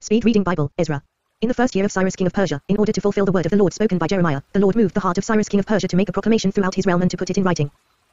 Speed Reading Bible, Ezra. In the first year of Cyrus king of Persia, in order to fulfill the word of the Lord spoken by Jeremiah, the Lord moved the heart of Cyrus king of Persia to make a proclamation throughout his realm and to put it in writing.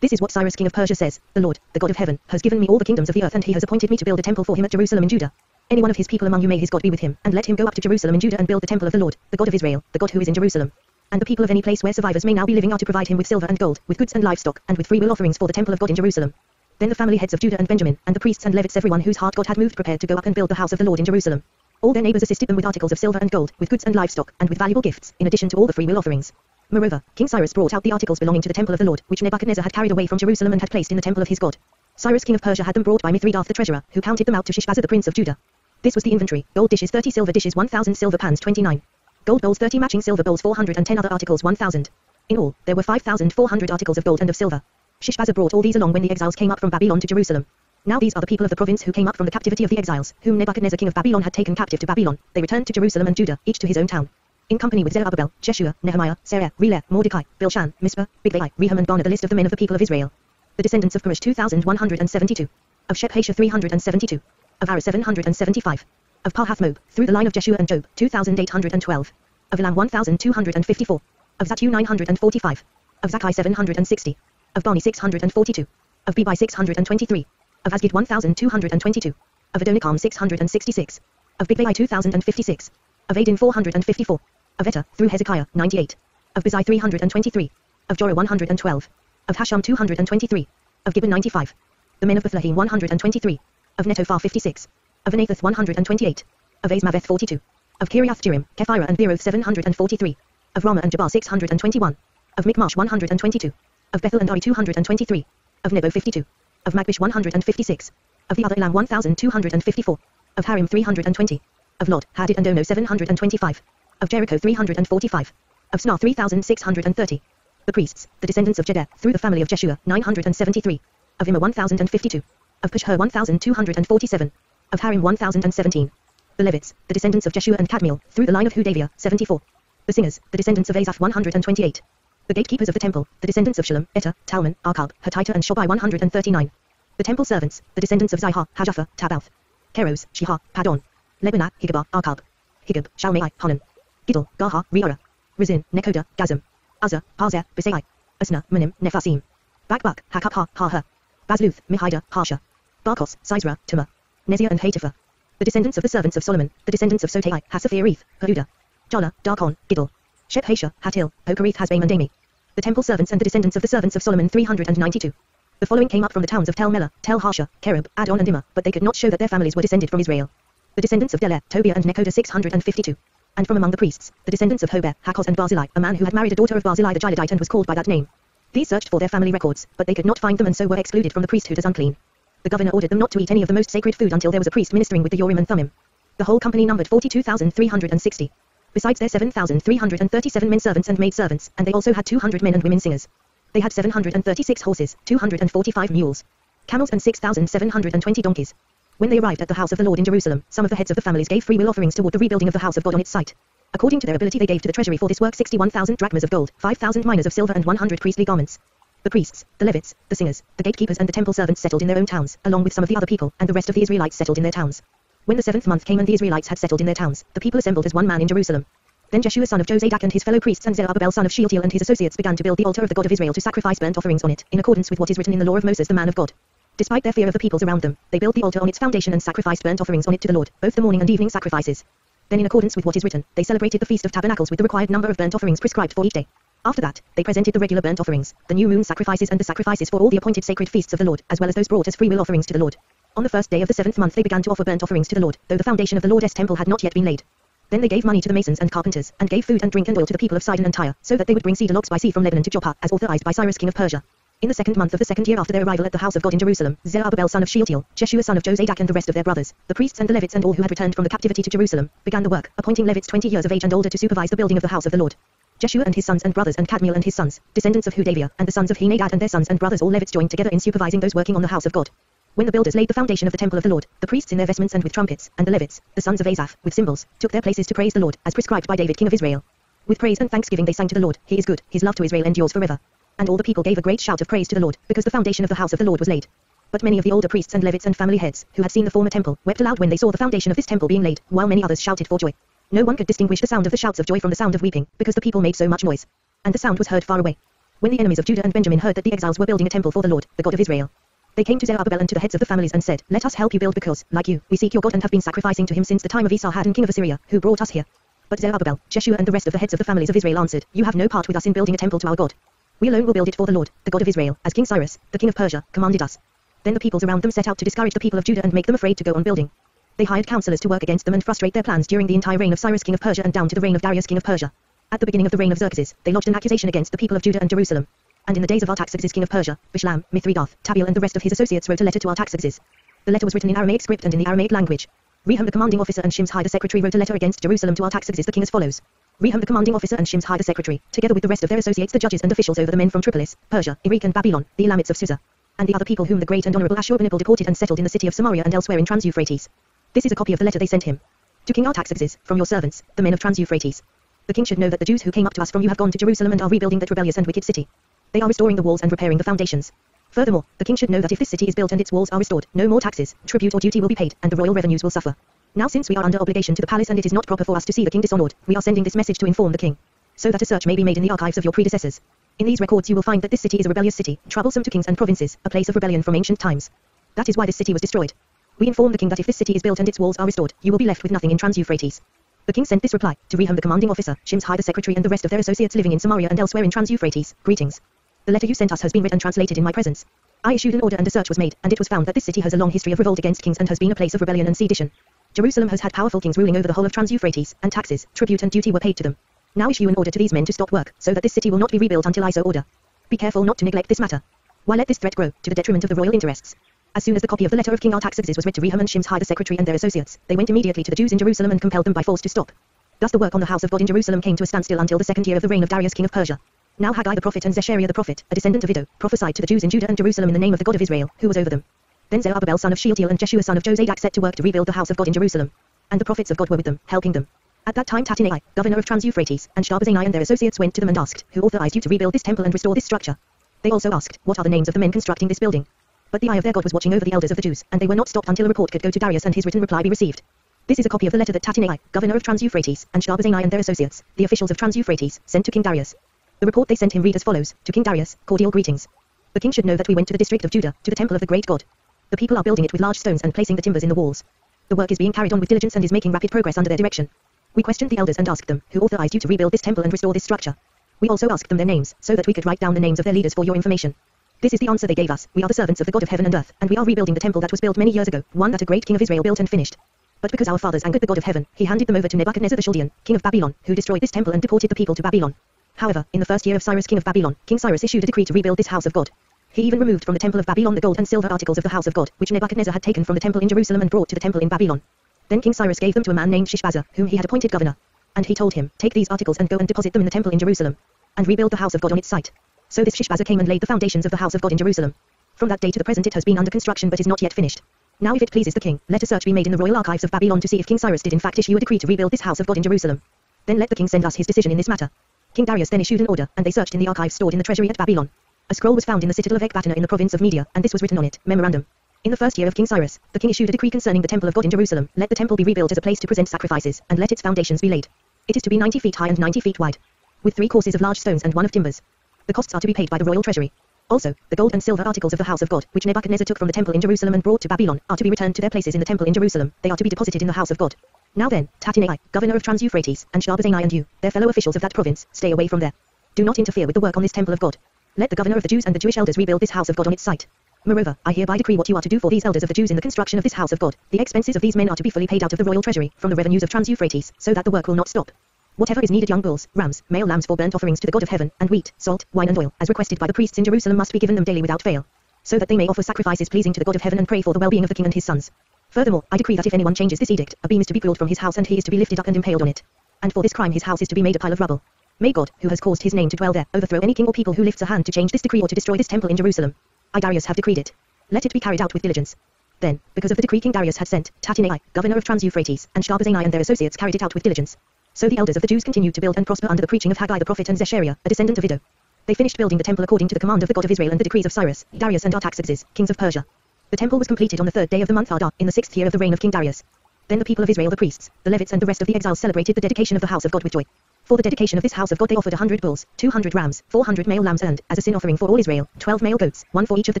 This is what Cyrus king of Persia says: The Lord, the God of heaven, has given me all the kingdoms of the earth, and he has appointed me to build a temple for him at Jerusalem in Judah. Any one of his people among you, may his God be with him, and let him go up to Jerusalem in Judah and build the temple of the Lord, the God of Israel, the God who is in Jerusalem. And the people of any place where survivors may now be living are to provide him with silver and gold, with goods and livestock, and with freewill offerings for the temple of God in Jerusalem. Then the family heads of Judah and Benjamin, and the priests and Levites, everyone whose heart God had moved, prepared to go up and build the house of the Lord in Jerusalem. All their neighbors assisted them with articles of silver and gold, with goods and livestock, and with valuable gifts, in addition to all the freewill offerings. Moreover, King Cyrus brought out the articles belonging to the temple of the Lord, which Nebuchadnezzar had carried away from Jerusalem and had placed in the temple of his God. Cyrus king of Persia had them brought by Mithredath the treasurer, who counted them out to Shishbazzar the prince of Judah. This was the inventory: gold dishes 30, silver dishes 1,000, silver pans 29. Gold bowls 30, matching silver bowls 410, other articles 1,000. In all, there were 5,400 articles of gold and of silver. Shishbazzar brought all these along when the exiles came up from Babylon to Jerusalem. Now these are the people of the province who came up from the captivity of the exiles, whom Nebuchadnezzar king of Babylon had taken captive to Babylon. They returned to Jerusalem and Judah, each to his own town. In company with Zerubbabel, Jeshua, Nehemiah, Seraiah, Reelaiah, Mordecai, Bilshan, Mispah, Bigvai, Rehum and Baanah, the list of the men of the people of Israel. The descendants of Perush 2,172. Of Shephasha 372. Of Arah 775. Of Pahathmoab, through the line of Jeshua and Job, 2,812. Of Elam 1,254. Of Zattu 945. Of Zakkai 760. Of Bani 642. Of Bebai 623. Of Asgid 1,222. Of Adonikam 666. Of Bigvai 2,056. Of Adin 454. Of Etta, through Hezekiah, 98. Of Bizai 323. Of Jorah 112. Of Hashum 223. Of Gibbon 95. The men of Bethlehem 123. Of Netophah 56. Of Anathoth 128. Of Azmaveth 42. Of Kiriath Jearim, Kephirah and Beeroth 743. Of Ramah and Jabal 621. Of Michmash 122. Of Bethel and Ari 223. Of Nebo 52. Of Magbish 156. Of the other Elam 1,254. Of Harim 320. Of Lod, Hadid and Ono 725. Of Jericho 345. Of Snar 3,630. The priests, the descendants of Jeder, through the family of Jeshua, 973. Of Immer 1,052. Of Pushhur 1,247. Of Harim 1,017. The Levites, the descendants of Jeshua and Kadmiel, through the line of Hodavia, 74. The singers, the descendants of Asaph 128. The gatekeepers of the temple, the descendants of Shalom, Etta, Talman, Arkab, Hatita and Shobai 139. The temple servants, the descendants of Zihah, Hajapha, Tabauth. Keros, Shihah, Padon. Lebanah, Higabah, Arkab. Higab, Shalmai, Hanan. Gidel, Gaha, Reara. Rezin, Nekoda, Gazam. Uzzah, Pazer, Bisai. Asna, Manim, Nephasim. Bakbuk, Hakapha, Haha. Bazluth, Mihida, Harsha. Barkos, Sisra, Tumah. Neziah and Hatifa. The descendants of the servants of Solomon, the descendants of Sotai, Hasaphireth, Peruda. Jala, Darkon, Gidel. Shephasha, Hatil, Pokereth Hasbaim and Amy. The temple servants and the descendants of the servants of Solomon 392. The following came up from the towns of Tel Melah, Tel Harsha, Kerub, Adon and Dimah, but they could not show that their families were descended from Israel. The descendants of Deler, Tobiah and Nekoda 652. And from among the priests, the descendants of Hober, Hakoz and Barzillai, a man who had married a daughter of Barzillai the Gileadite and was called by that name. These searched for their family records, but they could not find them and so were excluded from the priesthood as unclean. The governor ordered them not to eat any of the most sacred food until there was a priest ministering with the Urim and Thummim. The whole company numbered 42,360. Besides their 7,337 men servants and maid servants, and they also had 200 men and women singers. They had 736 horses, 245 mules, camels and 6,720 donkeys. When they arrived at the house of the Lord in Jerusalem, some of the heads of the families gave freewill offerings toward the rebuilding of the house of God on its site. According to their ability they gave to the treasury for this work 61,000 drachmas of gold, 5,000 minas of silver and 100 priestly garments. The priests, the Levites, the singers, the gatekeepers and the temple servants settled in their own towns, along with some of the other people, and the rest of the Israelites settled in their towns. When the 7th month came and the Israelites had settled in their towns, the people assembled as one man in Jerusalem. Then Jeshua son of Jozadak and his fellow priests and Zerubbabel son of Shealtiel and his associates began to build the altar of the God of Israel to sacrifice burnt offerings on it, in accordance with what is written in the law of Moses the man of God. Despite their fear of the peoples around them, they built the altar on its foundation and sacrificed burnt offerings on it to the Lord, both the morning and evening sacrifices. Then in accordance with what is written, they celebrated the Feast of Tabernacles with the required number of burnt offerings prescribed for each day. After that, they presented the regular burnt offerings, the new moon sacrifices and the sacrifices for all the appointed sacred feasts of the Lord, as well as those brought as freewill offerings to the Lord. On the first day of the 7th month they began to offer burnt offerings to the Lord, though the foundation of the Lord's temple had not yet been laid. Then they gave money to the masons and carpenters, and gave food and drink and oil to the people of Sidon and Tyre, so that they would bring cedar logs by sea from Lebanon to Joppa, as authorized by Cyrus king of Persia. In the 2nd month of the 2nd year after their arrival at the house of God in Jerusalem, Zerubbabel son of Shealtiel, Jeshua son of Jozadak and the rest of their brothers, the priests and the Levites and all who had returned from the captivity to Jerusalem, began the work, appointing Levites 20 years of age and older to supervise the building of the house of the Lord. Jeshua and his sons and brothers and Kadmiel and his sons, descendants of Hodavia, and the sons of Henadad and their sons and brothers all Levites joined together in supervising those working on the house of God. When the builders laid the foundation of the temple of the Lord, the priests in their vestments and with trumpets, and the Levites, the sons of Asaph, with cymbals, took their places to praise the Lord, as prescribed by David king of Israel. With praise and thanksgiving they sang to the Lord, He is good, His love to Israel endures forever. And all the people gave a great shout of praise to the Lord, because the foundation of the house of the Lord was laid. But many of the older priests and Levites and family heads, who had seen the former temple, wept aloud when they saw the foundation of this temple being laid, while many others shouted for joy. No one could distinguish the sound of the shouts of joy from the sound of weeping, because the people made so much noise. And the sound was heard far away. When the enemies of Judah and Benjamin heard that the exiles were building a temple for the Lord, the God of Israel, they came to Zerubbabel and to the heads of the families and said, "Let us help you build because, like you, we seek your God and have been sacrificing to him since the time of Esarhaddon king of Assyria, who brought us here." But Zerubbabel, Jeshua and the rest of the heads of the families of Israel answered, "You have no part with us in building a temple to our God. We alone will build it for the Lord, the God of Israel, as King Cyrus, the king of Persia, commanded us." Then the peoples around them set out to discourage the people of Judah and make them afraid to go on building. They hired counselors to work against them and frustrate their plans during the entire reign of Cyrus king of Persia and down to the reign of Darius king of Persia. At the beginning of the reign of Xerxes, they lodged an accusation against the people of Judah and Jerusalem. And in the days of Artaxerxes king of Persia, Bishlam, Mithridath, Tabeel and the rest of his associates wrote a letter to Artaxerxes. The letter was written in Aramaic script and in the Aramaic language. Rehum the commanding officer and Shimshai the secretary wrote a letter against Jerusalem to Artaxerxes the king as follows. Rehum the commanding officer and Shimshai the secretary, together with the rest of their associates the judges and officials over the men from Tripolis, Persia, Erech and Babylon, the Elamites of Susa, and the other people whom the great and honorable Ashurbanipal deported and settled in the city of Samaria and elsewhere in Trans-Euphrates. This is a copy of the letter they sent him. To King Artaxerxes, from your servants, the men of Trans-Euphrates. The king should know that the Jews who came up to us from you have gone to Jerusalem and are rebuilding that rebellious and wicked city. They are restoring the walls and repairing the foundations. Furthermore, the king should know that if this city is built and its walls are restored, no more taxes, tribute or duty will be paid, and the royal revenues will suffer. Now since we are under obligation to the palace and it is not proper for us to see the king dishonored, we are sending this message to inform the king, so that a search may be made in the archives of your predecessors. In these records you will find that this city is a rebellious city, troublesome to kings and provinces, a place of rebellion from ancient times. That is why this city was destroyed. We inform the king that if this city is built and its walls are restored, you will be left with nothing in Trans-Euphrates. The king sent this reply to Rehum the commanding officer, Shimshai the secretary and the rest of their associates living in Samaria and elsewhere in Trans-Euphrates. Greetings. The letter you sent us has been read and translated in my presence. I issued an order and a search was made, and it was found that this city has a long history of revolt against kings and has been a place of rebellion and sedition. Jerusalem has had powerful kings ruling over the whole of Trans-Euphrates, and taxes, tribute and duty were paid to them. Now issue an order to these men to stop work, so that this city will not be rebuilt until I so order. Be careful not to neglect this matter. Why let this threat grow, to the detriment of the royal interests? As soon as the copy of the letter of King Artaxerxes was read to Rehum and Shimshai the secretary and their associates, they went immediately to the Jews in Jerusalem and compelled them by force to stop. Thus the work on the house of God in Jerusalem came to a standstill until the second year of the reign of Darius king of Persia. Now Haggai the prophet and Zechariah the prophet, a descendant of Iddo, prophesied to the Jews in Judah and Jerusalem in the name of the God of Israel, who was over them. Then Zerubbabel son of Shealtiel and Jeshua son of Jozadak set to work to rebuild the house of God in Jerusalem. And the prophets of God were with them, helping them. At that time Tattenai, governor of Trans-Euphrates, and Sharbazanai and their associates went to them and asked, "Who authorized you to rebuild this temple and restore this structure?" They also asked, "What are the names of the men constructing this building?" But the eye of their God was watching over the elders of the Jews, and they were not stopped until a report could go to Darius and his written reply be received. This is a copy of the letter that Tattenai, governor of Trans-Euphrates, and Sharbazanai and their associates, the officials of Trans-Euphrates, sent to King Darius. The report they sent him read as follows: To King Darius, cordial greetings. The king should know that we went to the district of Judah, to the temple of the great God. The people are building it with large stones and placing the timbers in the walls. The work is being carried on with diligence and is making rapid progress under their direction. We questioned the elders and asked them, "Who authorized you to rebuild this temple and restore this structure?" We also asked them their names, so that we could write down the names of their leaders for your information. This is the answer they gave us: "We are the servants of the God of heaven and earth, and we are rebuilding the temple that was built many years ago, one that a great king of Israel built and finished. But because our fathers angered the God of heaven, he handed them over to Nebuchadnezzar the Chaldean, king of Babylon, who destroyed this temple and deported the people to Babylon. However, in the first year of Cyrus king of Babylon, King Cyrus issued a decree to rebuild this house of God. He even removed from the temple of Babylon the gold and silver articles of the house of God, which Nebuchadnezzar had taken from the temple in Jerusalem and brought to the temple in Babylon. Then King Cyrus gave them to a man named Shishbazzar, whom he had appointed governor. And he told him, "Take these articles and go and deposit them in the temple in Jerusalem, and rebuild the house of God on its site." So this Shishbazzar came and laid the foundations of the house of God in Jerusalem. From that day to the present it has been under construction but is not yet finished. Now if it pleases the king, let a search be made in the royal archives of Babylon to see if King Cyrus did in fact issue a decree to rebuild this house of God in Jerusalem. Then let the king send us his decision in this matter. King Darius then issued an order, and they searched in the archives stored in the treasury at Babylon. A scroll was found in the citadel of Ecbatana in the province of Media, and this was written on it, Memorandum. In the first year of King Cyrus, the king issued a decree concerning the temple of God in Jerusalem. Let the temple be rebuilt as a place to present sacrifices, and let its foundations be laid. It is to be 90 feet high and 90 feet wide, with 3 courses of large stones and 1 of timbers. The costs are to be paid by the royal treasury. Also, the gold and silver articles of the house of God, which Nebuchadnezzar took from the temple in Jerusalem and brought to Babylon, are to be returned to their places in the temple in Jerusalem. They are to be deposited in the house of God. Now then, Tattenai, governor of Trans-Euphrates, and Sharbazanai and you, their fellow officials of that province, stay away from there. Do not interfere with the work on this temple of God. Let the governor of the Jews and the Jewish elders rebuild this house of God on its site. Moreover, I hereby decree what you are to do for these elders of the Jews in the construction of this house of God. The expenses of these men are to be fully paid out of the royal treasury, from the revenues of Trans-Euphrates, so that the work will not stop. Whatever is needed, young bulls, rams, male lambs for burnt offerings to the God of heaven, and wheat, salt, wine and oil, as requested by the priests in Jerusalem must be given them daily without fail, so that they may offer sacrifices pleasing to the God of heaven and pray for the well-being of the king and his sons. Furthermore, I decree that if anyone changes this edict, a beam is to be pulled from his house and he is to be lifted up and impaled on it. And for this crime his house is to be made a pile of rubble. May God, who has caused his name to dwell there, overthrow any king or people who lifts a hand to change this decree or to destroy this temple in Jerusalem. I Darius have decreed it. Let it be carried out with diligence. Then, because of the decree King Darius had sent, Tattenai, governor of Trans-Euphrates, and Sharbazanai and their associates carried it out with diligence. So the elders of the Jews continued to build and prosper under the preaching of Haggai the prophet and Zechariah, a descendant of Iddo. They finished building the temple according to the command of the God of Israel and the decrees of Cyrus, Darius and Artaxerxes, kings of Persia. The temple was completed on the 3rd day of the month Adar, in the 6th year of the reign of King Darius. Then the people of Israel, the priests, the Levites and the rest of the exiles celebrated the dedication of the house of God with joy. For the dedication of this house of God they offered 100 bulls, 200 rams, 400 male lambs and, as a sin offering for all Israel, 12 male goats, one for each of the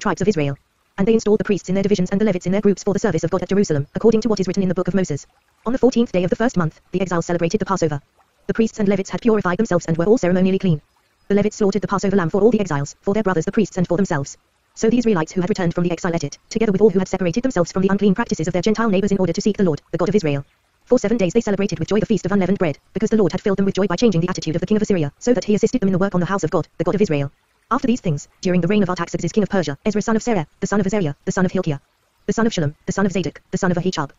tribes of Israel. And they installed the priests in their divisions and the Levites in their groups for the service of God at Jerusalem, according to what is written in the book of Moses. On the 14th day of the first month, the exiles celebrated the Passover. The priests and Levites had purified themselves and were all ceremonially clean. The Levites slaughtered the Passover lamb for all the exiles, for their brothers the priests and for themselves. So the Israelites who had returned from the exile ate it, together with all who had separated themselves from the unclean practices of their Gentile neighbors in order to seek the Lord, the God of Israel. For 7 days they celebrated with joy the feast of unleavened bread, because the Lord had filled them with joy by changing the attitude of the king of Assyria, so that he assisted them in the work on the house of God, the God of Israel. After these things, during the reign of Artaxerxes king of Persia, Ezra son of Serah, the son of Azariah, the son of Hilkiah, the son of Shallum, the son of Zadok, the son of Ahishab,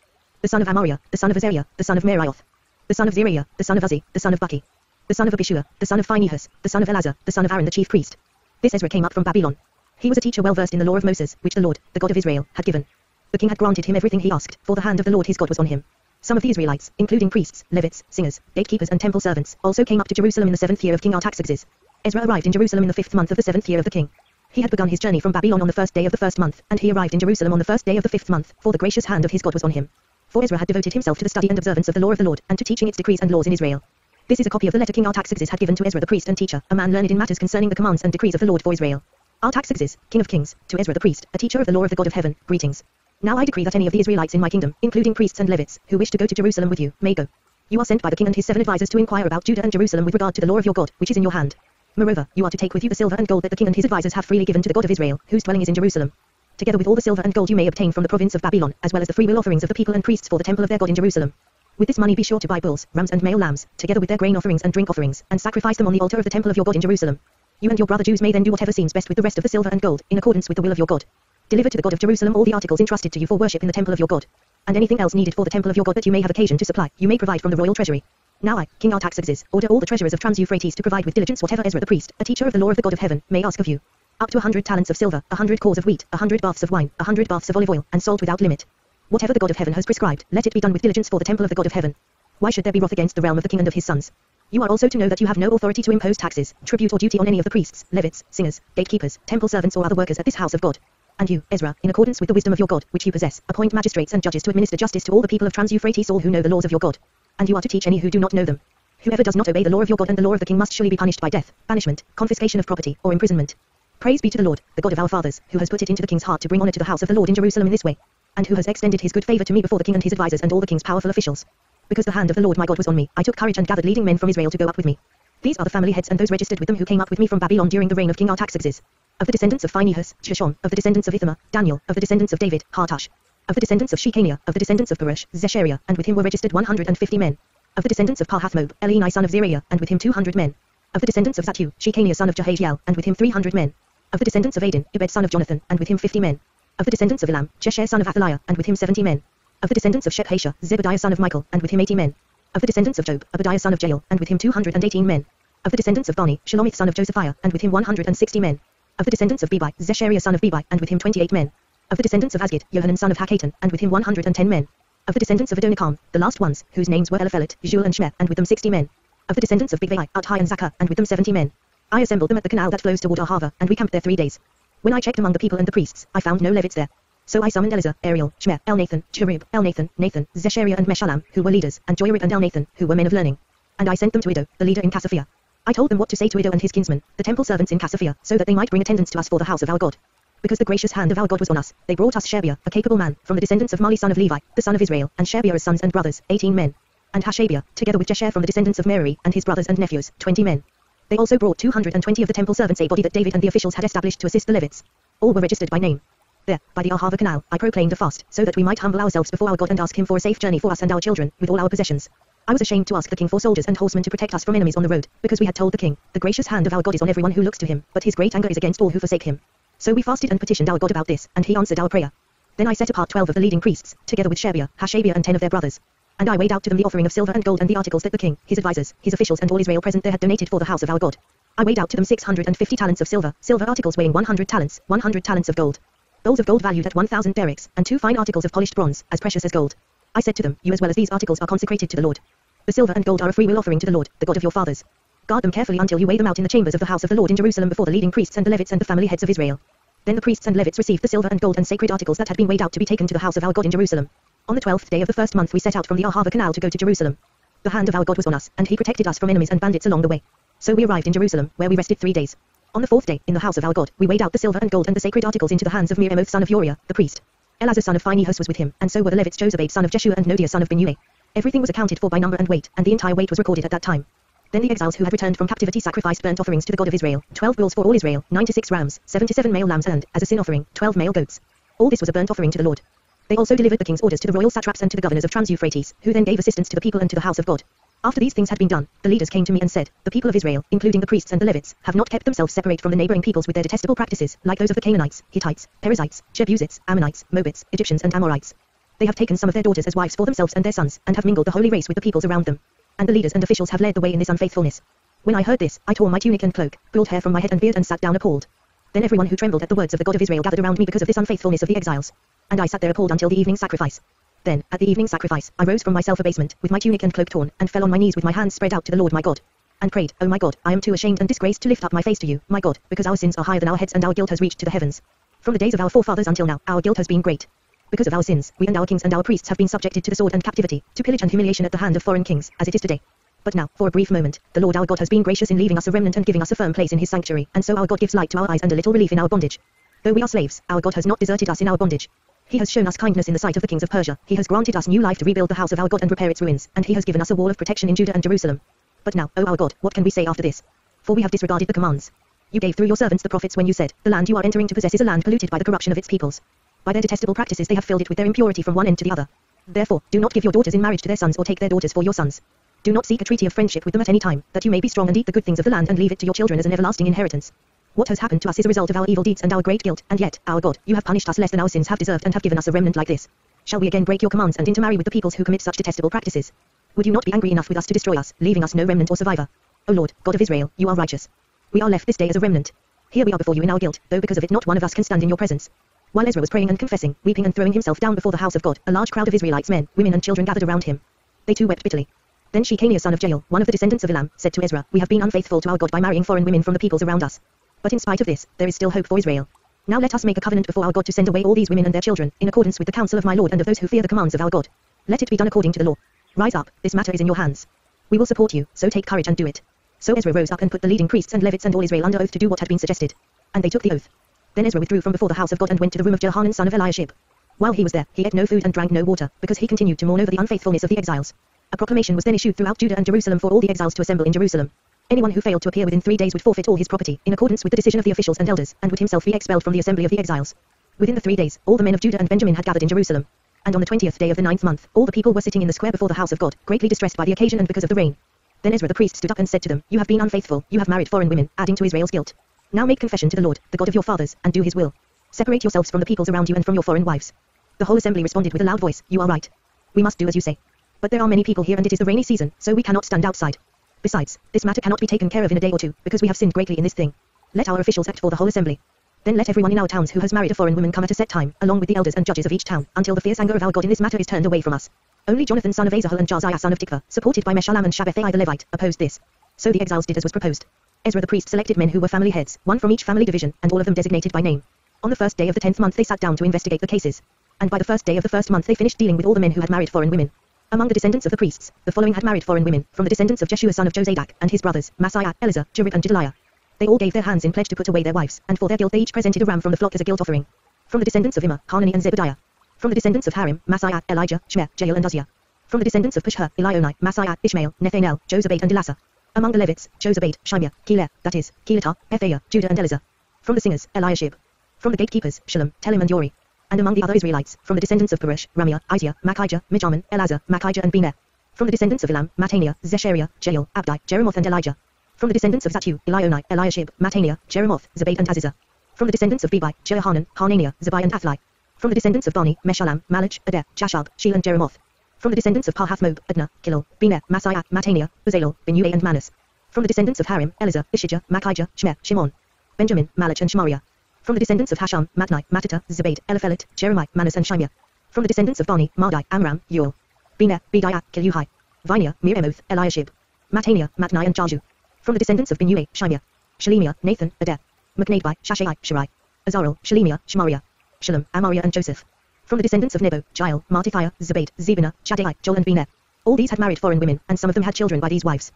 the son of Amariah, the son of Azariah, the son of Merioth, the son of Zeriah, the son of Uzzi, the son of Buki, the son of Abishua, the son of Phinehas, the son of Elazar, the son of Aaron the chief priest. This Ezra came up from Babylon. He was a teacher well versed in the law of Moses, which the Lord, the God of Israel, had given. The king had granted him everything he asked, for the hand of the Lord his God was on him. Some of the Israelites, including priests, Levites, singers, gatekeepers and temple servants, also came up to Jerusalem in the 7th year of King Artaxerxes. Ezra arrived in Jerusalem in the 5th month of the 7th year of the king. He had begun his journey from Babylon on the 1st day of the 1st month, and he arrived in Jerusalem on the 1st day of the 5th month, for the gracious hand of his God was on him. For Ezra had devoted himself to the study and observance of the law of the Lord, and to teaching its decrees and laws in Israel. This is a copy of the letter King Artaxerxes had given to Ezra the priest and teacher, a man learned in matters concerning the commands and decrees of the Lord for Israel. Artaxerxes, king of kings, to Ezra the priest, a teacher of the law of the God of heaven, greetings. Now I decree that any of the Israelites in my kingdom, including priests and Levites, who wish to go to Jerusalem with you, may go. You are sent by the king and his 7 advisers to inquire about Judah and Jerusalem with regard to the law of your God, which is in your hand. Moreover, you are to take with you the silver and gold that the king and his advisers have freely given to the God of Israel, whose dwelling is in Jerusalem. Together with all the silver and gold you may obtain from the province of Babylon, as well as the freewill offerings of the people and priests for the temple of their God in Jerusalem. With this money be sure to buy bulls, rams and male lambs, together with their grain offerings and drink offerings, and sacrifice them on the altar of the temple of your God in Jerusalem. You and your brother Jews may then do whatever seems best with the rest of the silver and gold, in accordance with the will of your God. Deliver to the God of Jerusalem all the articles entrusted to you for worship in the temple of your God. And anything else needed for the temple of your God that you may have occasion to supply, you may provide from the royal treasury. Now I, King Artaxerxes, order all the treasurers of Trans-Euphrates to provide with diligence whatever Ezra the priest, a teacher of the law of the God of heaven, may ask of you. Up to 100 talents of silver, 100 cores of wheat, 100 baths of wine, 100 baths of olive oil, and salt without limit. Whatever the God of heaven has prescribed, let it be done with diligence for the temple of the God of heaven. Why should there be wrath against the realm of the king and of his sons? You are also to know that you have no authority to impose taxes, tribute or duty on any of the priests, Levites, singers, gatekeepers, temple servants or other workers at this house of God. And you, Ezra, in accordance with the wisdom of your God, which you possess, appoint magistrates and judges to administer justice to all the people of Trans-Euphrates, all who know the laws of your God. And you are to teach any who do not know them. Whoever does not obey the law of your God and the law of the king must surely be punished by death, banishment, confiscation of property, or imprisonment. Praise be to the Lord, the God of our fathers, who has put it into the king's heart to bring honor to the house of the Lord in Jerusalem in this way, and who has extended his good favor to me before the king and his advisers and all the king's powerful officials. Because the hand of the Lord my God was on me, I took courage and gathered leading men from Israel to go up with me. These are the family heads and those registered with them who came up with me from Babylon during the reign of King Artaxerxes. Of the descendants of Phinehas, Shishon, of the descendants of Ithamar, Daniel, of the descendants of David, Hartash, of the descendants of Shechaniah, of the descendants of Baruch, Zechariah, and with him were registered 150 men. Of the descendants of Pahathmoab, Eleni son of Zeriah, and with him 200 men. Of the descendants of Zattu, Shechaniah son of Jehaziel, and with him 300 men. Of the descendants of Adin, Ibed son of Jonathan, and with him 50 men. Of the descendants of Elam, Jesher son of Athaliah, and with him 70 men. Of the descendants of Shephasha, Zebediah son of Michael, and with him 80 men. Of the descendants of Job, Obadiah son of Jael, and with him 218 men. Of the descendants of Bani, Shalomith son of Josephiah, and with him 160 men. Of the descendants of Bebai, Zechariah son of Bebai, and with him 28 men. Of the descendants of Asgid, Johanan son of Hakatan, and with him 110 men. Of the descendants of Adonikam, the last ones, whose names were Eliphelet, Joel and Shmer, and with them 60 men. Of the descendants of Bigvai, Uthai and Zakah, and with them 70 men. I assembled them at the canal that flows toward Ahava, and we camped there 3 days. When I checked among the people and the priests, I found no Levites there. So I summoned Eleazar, Ariel, Shmer, Elnathan, Cherub, Elnathan, Nathan, Zechariah and Meshullam, who were leaders, and Joyrib and Elnathan, who were men of learning. And I sent them to Iddo, the leader in Casaphia. I told them what to say to Iddo and his kinsmen, the temple servants in Casaphia, so that they might bring attendance to us for the house of our God. Because the gracious hand of our God was on us, they brought us Sherebiah, a capable man, from the descendants of Mali son of Levi, the son of Israel, and Sherebiah's sons and brothers, 18 men. And Hashabiah, together with Jesher from the descendants of Merari, and his brothers and nephews, 20 men. They also brought 220 of the temple servants, a body that David and the officials had established to assist the Levites. All were registered by name. There, by the Ahava canal, I proclaimed a fast, so that we might humble ourselves before our God and ask him for a safe journey for us and our children, with all our possessions. I was ashamed to ask the king for soldiers and horsemen to protect us from enemies on the road, because we had told the king, the gracious hand of our God is on everyone who looks to him, but his great anger is against all who forsake him. So we fasted and petitioned our God about this, and he answered our prayer. Then I set apart 12 of the leading priests, together with Sherebiah, Hashabiah and 10 of their brothers. And I weighed out to them the offering of silver and gold and the articles that the king, his advisers, his officials and all Israel present there had donated for the house of our God. I weighed out to them 650 talents of silver, silver articles weighing 100 talents of gold. Bowls of gold valued at 1,000 derricks, and 2 fine articles of polished bronze, as precious as gold. I said to them, you as well as these articles are consecrated to the Lord. The silver and gold are a freewill offering to the Lord, the God of your fathers. Guard them carefully until you weigh them out in the chambers of the house of the Lord in Jerusalem before the leading priests and the Levites and the family heads of Israel. Then the priests and Levites received the silver and gold and sacred articles that had been weighed out to be taken to the house of our God in Jerusalem. On the 12th day of the first month we set out from the Ahava Canal to go to Jerusalem. The hand of our God was on us, and he protected us from enemies and bandits along the way. So we arrived in Jerusalem, where we rested 3 days. On the 4th day, in the house of our God, we weighed out the silver and gold and the sacred articles into the hands of Meremoth son of Uriah, the priest. Elazar son of Phinehas was with him, and so were the Levites Jozabad son of Jeshua and Noadiah son of Binuel. Everything was accounted for by number and weight, and the entire weight was recorded at that time. Then the exiles who had returned from captivity sacrificed burnt offerings to the God of Israel, 12 bulls for all Israel, 96 rams, 77 male lambs and, as a sin offering, 12 male goats. All this was a burnt offering to the Lord. They also delivered the king's orders to the royal satraps and to the governors of Trans-Euphrates, who then gave assistance to the people and to the house of God. After these things had been done, the leaders came to me and said, the people of Israel, including the priests and the Levites, have not kept themselves separate from the neighboring peoples with their detestable practices, like those of the Canaanites, Hittites, Perizzites, Jebusites, Ammonites, Moabites, Egyptians and Amorites. They have taken some of their daughters as wives for themselves and their sons, and have mingled the holy race with the peoples around them. And the leaders and officials have led the way in this unfaithfulness. When I heard this, I tore my tunic and cloak, pulled hair from my head and beard and sat down appalled. Then everyone who trembled at the words of the God of Israel gathered around me because of this unfaithfulness of the exiles. And I sat there appalled until the evening sacrifice. Then, at the evening sacrifice, I rose from my self-abasement, with my tunic and cloak torn, and fell on my knees with my hands spread out to the Lord my God. And prayed, O my God, I am too ashamed and disgraced to lift up my face to you, my God, because our sins are higher than our heads and our guilt has reached to the heavens. From the days of our forefathers until now, our guilt has been great. Because of our sins, we and our kings and our priests have been subjected to the sword and captivity, to pillage and humiliation at the hand of foreign kings, as it is today. But now, for a brief moment, the Lord our God has been gracious in leaving us a remnant and giving us a firm place in his sanctuary, and so our God gives light to our eyes and a little relief in our bondage. Though we are slaves, our God has not deserted us in our bondage. He has shown us kindness in the sight of the kings of Persia, he has granted us new life to rebuild the house of our God and repair its ruins, and he has given us a wall of protection in Judah and Jerusalem. But now, O our God, what can we say after this? For we have disregarded the commands. You gave through your servants the prophets when you said, the land you are entering to possess is a land polluted by the corruption of its peoples. By their detestable practices they have filled it with their impurity from one end to the other. Therefore, do not give your daughters in marriage to their sons or take their daughters for your sons. Do not seek a treaty of friendship with them at any time, that you may be strong and eat the good things of the land and leave it to your children as an everlasting inheritance. What has happened to us is a result of our evil deeds and our great guilt, and yet, our God, you have punished us less than our sins have deserved and have given us a remnant like this. Shall we again break your commands and intermarry with the peoples who commit such detestable practices? Would you not be angry enough with us to destroy us, leaving us no remnant or survivor? O Lord, God of Israel, you are righteous. We are left this day as a remnant. Here we are before you in our guilt, though because of it not one of us can stand in your presence. While Ezra was praying and confessing, weeping and throwing himself down before the house of God, a large crowd of Israelites, men, women and children gathered around him. They too wept bitterly. Then Shechaniah son of Jael, one of the descendants of Elam, said to Ezra, we have been unfaithful to our God by marrying foreign women from the peoples around us. But in spite of this, there is still hope for Israel. Now let us make a covenant before our God to send away all these women and their children, in accordance with the counsel of my Lord and of those who fear the commands of our God. Let it be done according to the law. Rise up, this matter is in your hands. We will support you, so take courage and do it. So Ezra rose up and put the leading priests and Levites and all Israel under oath to do what had been suggested. And they took the oath. Then Ezra withdrew from before the house of God and went to the room of Johanan son of Eliashib. While he was there, he ate no food and drank no water, because he continued to mourn over the unfaithfulness of the exiles. A proclamation was then issued throughout Judah and Jerusalem for all the exiles to assemble in Jerusalem. Anyone who failed to appear within 3 days would forfeit all his property, in accordance with the decision of the officials and elders, and would himself be expelled from the assembly of the exiles. Within the 3 days, all the men of Judah and Benjamin had gathered in Jerusalem. And on the 20th day of the 9th month, all the people were sitting in the square before the house of God, greatly distressed by the occasion and because of the rain. Then Ezra the priest stood up and said to them, you have been unfaithful, you have married foreign women, adding to Israel's guilt. Now make confession to the Lord, the God of your fathers, and do his will. Separate yourselves from the peoples around you and from your foreign wives. The whole assembly responded with a loud voice, you are right. We must do as you say. But there are many people here and it is the rainy season, so we cannot stand outside. Besides, this matter cannot be taken care of in a day or two, because we have sinned greatly in this thing. Let our officials act for the whole assembly. Then let everyone in our towns who has married a foreign woman come at a set time, along with the elders and judges of each town, until the fierce anger of our God in this matter is turned away from us. Only Jonathan son of Asahel and Josiah son of Tikva, supported by Meshullam and Shabbethai the Levite, opposed this. So the exiles did as was proposed. Ezra the priest selected men who were family heads, one from each family division, and all of them designated by name. On the first day of the 10th month they sat down to investigate the cases. And by the first day of the first month they finished dealing with all the men who had married foreign women. Among the descendants of the priests, the following had married foreign women, from the descendants of Jeshua son of Jozadak, and his brothers, Maaseiah, Eleazar, Jerib and Gedaliah. They all gave their hands in pledge to put away their wives, and for their guilt they each presented a ram from the flock as a guilt offering. From the descendants of Immer, Hanani and Zebediah. From the descendants of Harim, Maaseiah, Elijah, Shmer, Jael and Uzziah. From the descendants of Pushhur, Elionai, Maaseiah, Ishmael, Nethanel, Jozabad and Elasah. Among the Levites, Jozabad, Shimea, Keleh, that is, Keletah, Ephaiah, Judah and Eleazar. From the singers, Eliashib. From the gatekeepers, Shalom, Telem and Yori. And among the other Israelites, from the descendants of Perush, Ramiah, Isaiah, Makijah, Mijamin, Elazar, Makijah and Bener. From the descendants of Elam, Mattaniah, Zechariah, Jael, Abdi, Jeremoth and Elijah. From the descendants of Zattu, Elionai, Eliashib, Mattaniah, Jeremoth, Zabad and Azizah. From the descendants of Bebai, Jehohanan, Hananiah, Zabai and Athli. From the descendants of Bani, Meshullam, Malach, Adair, Jashab, Sheel and Jeremoth. From the descendants of Pahath-Moab, Adnah, Kilol, Bener, Maaseiah, Mattaniah, Bezalel, Binuel and Manus. From the descendants of Harim, Elazar, Ishijah, Makijah, Shmer, Shimon. Benjamin, Malach and Shemariah. From the descendants of Hasham, Matnai, Mattata, Zabad, Eliphelet, Jeremiah, Manus and Shimea. From the descendants of Bani, Mardai, Amram, Uel. Bener, Bediah, Kiluhai. Vinia, Meremoth, Eliashib. Mattaniah, Matnai and Jalju. From the descendants of Binuel, Shimea. Shelemiah, Nathan, Adair. Macnabai, Shashai, Shirai. Azarel, Shelemiah, Shemariah, Shalom, Amariah and Joseph. From the descendants of Nebo, Jael, Mattathiah, Zabad, Zebina, Shaddai, Joel and Benah. All these had married foreign women, and some of them had children by these wives.